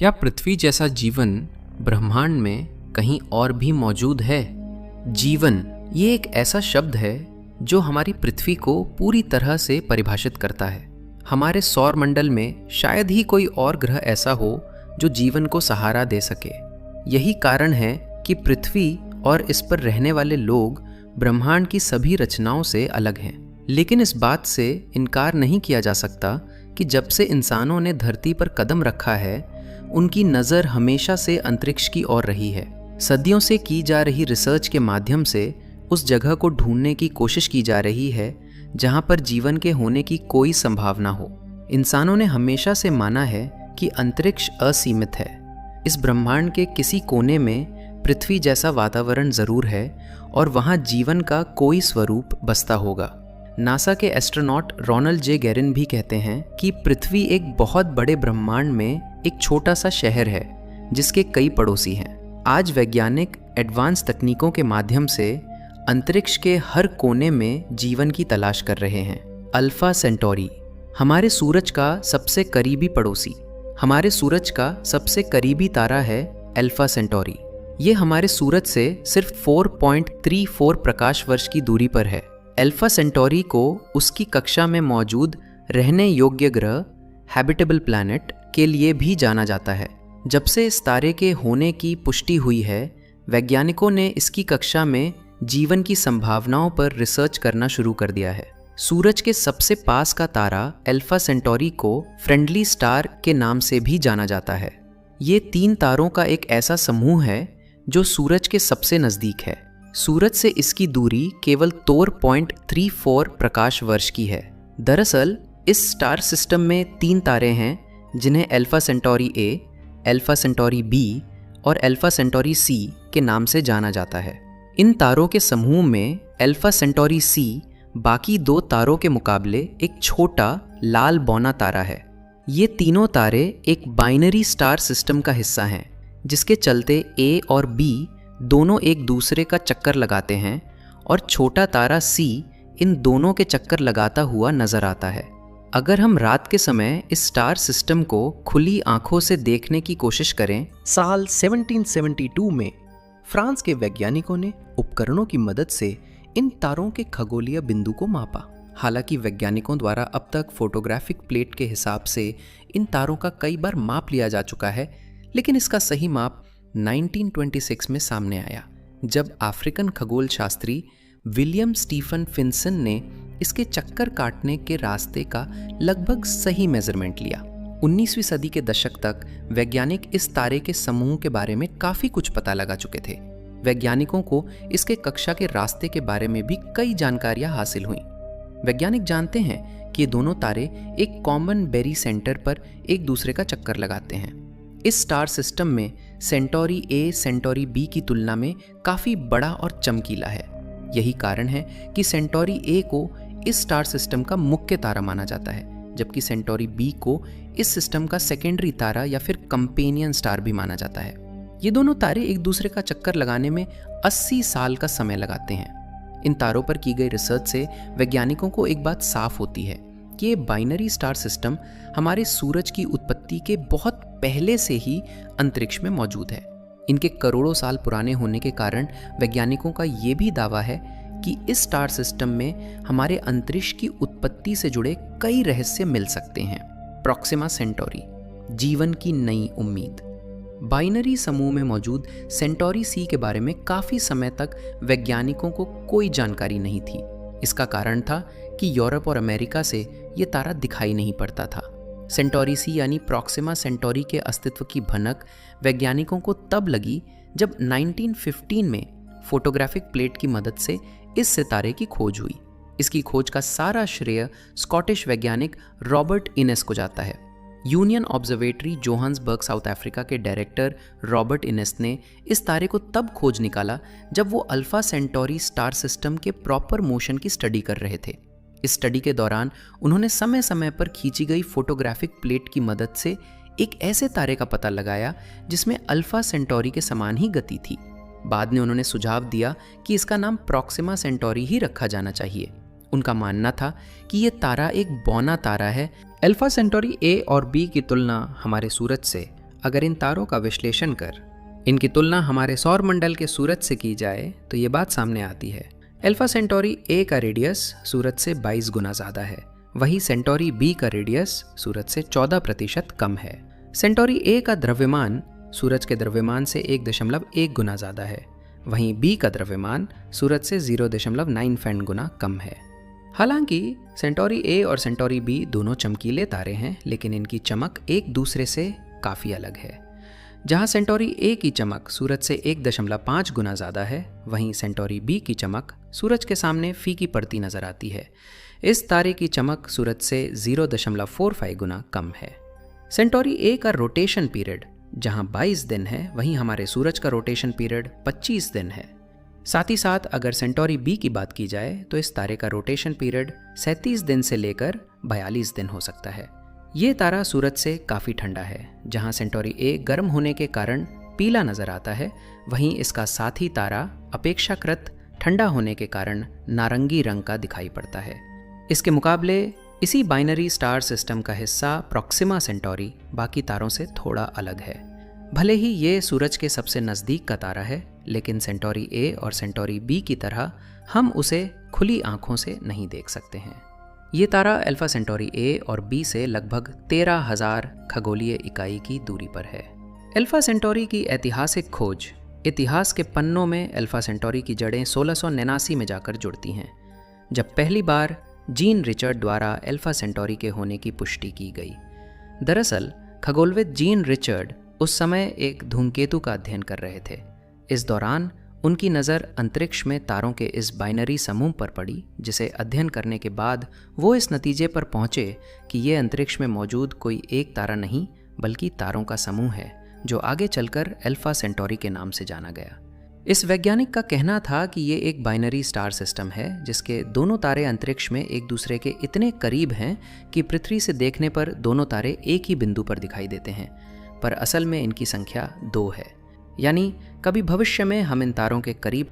क्या पृथ्वी जैसा जीवन ब्रह्मांड में कहीं और भी मौजूद है? जीवन ये एक ऐसा शब्द है जो हमारी पृथ्वी को पूरी तरह से परिभाषित करता है। हमारे सौर मंडल में शायद ही कोई और ग्रह ऐसा हो जो जीवन को सहारा दे सके। यही कारण है कि पृथ्वी और इस पर रहने वाले लोग ब्रह्मांड की सभी रचनाओं से अलग हैं। लेकिन इस बात से इनकार नहीं किया जा सकता कि जब से इंसानों ने धरती पर कदम रखा है, उनकी नज़र हमेशा से अंतरिक्ष की ओर रही है। सदियों से की जा रही रिसर्च के माध्यम से उस जगह को ढूंढने की कोशिश की जा रही है जहां पर जीवन के होने की कोई संभावना हो। इंसानों ने हमेशा से माना है कि अंतरिक्ष असीमित है। इस ब्रह्मांड के किसी कोने में पृथ्वी जैसा वातावरण ज़रूर है और वहाँ जीवन का कोई स्वरूप बसता होगा। नासा के एस्ट्रोनॉट रोनाल्ड जे गैरिन भी कहते हैं कि पृथ्वी एक बहुत बड़े ब्रह्मांड में एक छोटा सा शहर है जिसके कई पड़ोसी हैं। आज वैज्ञानिक एडवांस तकनीकों के माध्यम से अंतरिक्ष के हर कोने में जीवन की तलाश कर रहे हैं। अल्फा सेंटोरी, हमारे सूरज का सबसे करीबी पड़ोसी, हमारे सूरज का सबसे करीबी तारा है अल्फा सेंटोरी। ये हमारे सूरज से सिर्फ 4.34 प्रकाश वर्ष की दूरी पर है। अल्फा सेंटोरी को उसकी कक्षा में मौजूद रहने योग्य ग्रह हैबिटेबल प्लैनेट के लिए भी जाना जाता है। जब से इस तारे के होने की पुष्टि हुई है, वैज्ञानिकों ने इसकी कक्षा में जीवन की संभावनाओं पर रिसर्च करना शुरू कर दिया है। सूरज के सबसे पास का तारा अल्फा सेंटोरी को फ्रेंडली स्टार के नाम से भी जाना जाता है। ये 3 तारों का एक ऐसा समूह है जो सूरज के सबसे नज़दीक है। सूरज से इसकी दूरी केवल 4.34 प्रकाश वर्ष की है। दरअसल इस स्टार सिस्टम में 3 तारे हैं जिन्हें Alpha Centauri A, Alpha Centauri B और अल्फा सेंटोरी सी के नाम से जाना जाता है। इन तारों के समूह में अल्फा सेंटोरी सी बाकी 2 तारों के मुकाबले एक छोटा लाल बौना तारा है। ये तीनों तारे एक बाइनरी स्टार सिस्टम का हिस्सा हैं, जिसके चलते ए और बी दोनों एक दूसरे का चक्कर लगाते हैं और छोटा तारा सी इन दोनों के चक्कर लगाता हुआ नजर आता है। अगर हम रात के समय इस स्टार सिस्टम को खुली आंखों से देखने की कोशिश करें। साल 1772 में फ्रांस के वैज्ञानिकों ने उपकरणों की मदद से इन तारों के खगोलीय बिंदु को मापा। हालांकि वैज्ञानिकों द्वारा अब तक फोटोग्राफिक प्लेट के हिसाब से इन तारों का कई बार माप लिया जा चुका है, लेकिन इसका सही माप 1926 में सामने आया, जब अफ्रीकन खगोल शास्त्री विलियम स्टीफन फिन्सन ने इसके चक्कर काटने के रास्ते का लगभग सही मेजरमेंट लिया। 19वीं सदी के दशक तक वैज्ञानिक इस तारे के समूह के बारे में काफ़ी कुछ पता लगा चुके थे। वैज्ञानिकों को इसके कक्षा के रास्ते के बारे में भी कई जानकारियां हासिल हुईं। वैज्ञानिक जानते हैं कि ये दोनों तारे एक कॉमन बेरी सेंटर पर एक दूसरे का चक्कर लगाते हैं। इस स्टार सिस्टम में सेंटोरी ए सेंटोरी बी की तुलना में काफ़ी बड़ा और चमकीला है। यही कारण है कि सेंटोरी ए को इस स्टार सिस्टम का मुख्य तारा माना जाता है, जबकि सेंटोरी बी को इस सिस्टम का सेकेंडरी तारा या फिर कंपेनियन स्टार भी माना जाता है। ये दोनों तारे एक दूसरे का चक्कर लगाने में 80 साल का समय लगाते हैं। इन तारों पर की गई रिसर्च से वैज्ञानिकों को एक बात साफ होती है कि ये बाइनरी स्टार सिस्टम हमारे सूरज की उत्पत्ति के बहुत पहले से ही अंतरिक्ष में मौजूद है। इनके करोड़ों साल पुराने होने के कारण वैज्ञानिकों का ये भी दावा है कि इस स्टार सिस्टम में हमारे अंतरिक्ष की उत्पत्ति से जुड़े कई रहस्य मिल सकते हैं। प्रॉक्सिमा सेंटोरी, जीवन की नई उम्मीद। बाइनरी समूह में मौजूद सेंटोरी सी के बारे में काफ़ी समय तक वैज्ञानिकों को कोई जानकारी नहीं थी। इसका कारण था कि यूरोप और अमेरिका से ये तारा दिखाई नहीं पड़ता था। सेंटोरी सी यानी प्रॉक्सिमा सेंटोरी के अस्तित्व की भनक वैज्ञानिकों को तब लगी जब 1915 में फोटोग्राफिक प्लेट की मदद से इस सितारे की खोज हुई। इसकी खोज का सारा श्रेय स्कॉटिश वैज्ञानिक रॉबर्ट इनेस को जाता है। Union observatory Johannesburg south Africa के डायरेक्टर रॉबर्ट इनेस ने इस तारे को तब खोज निकाला जब वो अल्फा सेंटोरी स्टार सिस्टम के प्रॉपर मोशन की स्टडी कर रहे थे। इस स्टडी के दौरान उन्होंने समय समय पर खींची गई फोटोग्राफिक प्लेट की मदद से एक ऐसे तारे का पता लगाया जिसमें अल्फा सेंटोरी के समान ही गति थी। बाद में उन्होंने सुझाव दिया कि इसका नाम प्रॉक्सिमा सेंटोरी ही रखा जाना चाहिए। उनका मानना था कि ये तारा एक बौना तारा है। अल्फा सेंटोरी ए और बी की तुलना हमारे सूरज से अगर इन तारों का विश्लेषण कर इनकी तुलना हमारे सौर मंडल के सूरज से की जाए तो ये बात सामने आती है। अल्फा सेंटोरी ए का रेडियस सूरज से 22 गुना ज़्यादा है, वहीं सेंटोरी बी का रेडियस सूरज से 14% कम है। सेंटोरी ए का द्रव्यमान सूरज के द्रव्यमान से 1.1 गुना ज़्यादा है, वहीं बी का द्रव्यमान सूरज से 0.9 गुना कम है। हालांकि सेंटोरी ए और सेंटोरी बी दोनों चमकीले तारे हैं, लेकिन इनकी चमक एक दूसरे से काफ़ी अलग है। जहां सेंटोरी ए की चमक सूरज से 1.5 गुना ज़्यादा है, वहीं सेंटोरी बी की चमक सूरज के सामने फीकी पड़ती नज़र आती है। इस तारे की चमक सूरज से 0.45 गुना कम है। सेंटोरी ए का रोटेशन पीरियड जहां 22 दिन है, वहीं हमारे सूरज का रोटेशन पीरियड 25 दिन है। साथ ही साथ अगर सेंटोरी बी की बात की जाए तो इस तारे का रोटेशन पीरियड 37 दिन से लेकर 42 दिन हो सकता है। ये तारा सूरज से काफ़ी ठंडा है। जहां सेंटोरी ए गर्म होने के कारण पीला नज़र आता है, वहीं इसका साथी तारा अपेक्षाकृत ठंडा होने के कारण नारंगी रंग का दिखाई पड़ता है। इसके मुकाबले इसी बाइनरी स्टार सिस्टम का हिस्सा प्रॉक्सिमा सेंटोरी बाकी तारों से थोड़ा अलग है। भले ही ये सूरज के सबसे नज़दीक का तारा है, लेकिन सेंटोरी ए और सेंटोरी बी की तरह हम उसे खुली आंखों से नहीं देख सकते हैं। ये तारा अल्फा सेंटोरी ए और बी से लगभग 13,000 खगोलीय इकाई की दूरी पर है। अल्फा सेंटोरी की ऐतिहासिक खोज इतिहास के पन्नों में अल्फा सेंटोरी की जड़ें 1689 में जाकर जुड़ती हैं, जब पहली बार जीन रिचर्ड द्वारा अल्फा सेंटोरी के होने की पुष्टि की गई। दरअसल खगोलविद जीन रिचर्ड उस समय एक धूमकेतु का अध्ययन कर रहे थे। इस दौरान उनकी नज़र अंतरिक्ष में तारों के इस बाइनरी समूह पर पड़ी, जिसे अध्ययन करने के बाद वो इस नतीजे पर पहुँचे कि ये अंतरिक्ष में मौजूद कोई एक तारा नहीं बल्कि तारों का समूह है, जो आगे चलकर अल्फा सेंटोरी के नाम से जाना गया। इस वैज्ञानिक का कहना था कि ये एक बाइनरी स्टार सिस्टम है जिसके दोनों तारे अंतरिक्ष में एक दूसरे के इतने करीब हैं कि पृथ्वी से देखने पर दोनों तारे एक ही बिंदु पर दिखाई देते हैं, पर असल में इनकी संख्या 2 है। यानी कभी भविष्य में हम इन तारों के करीब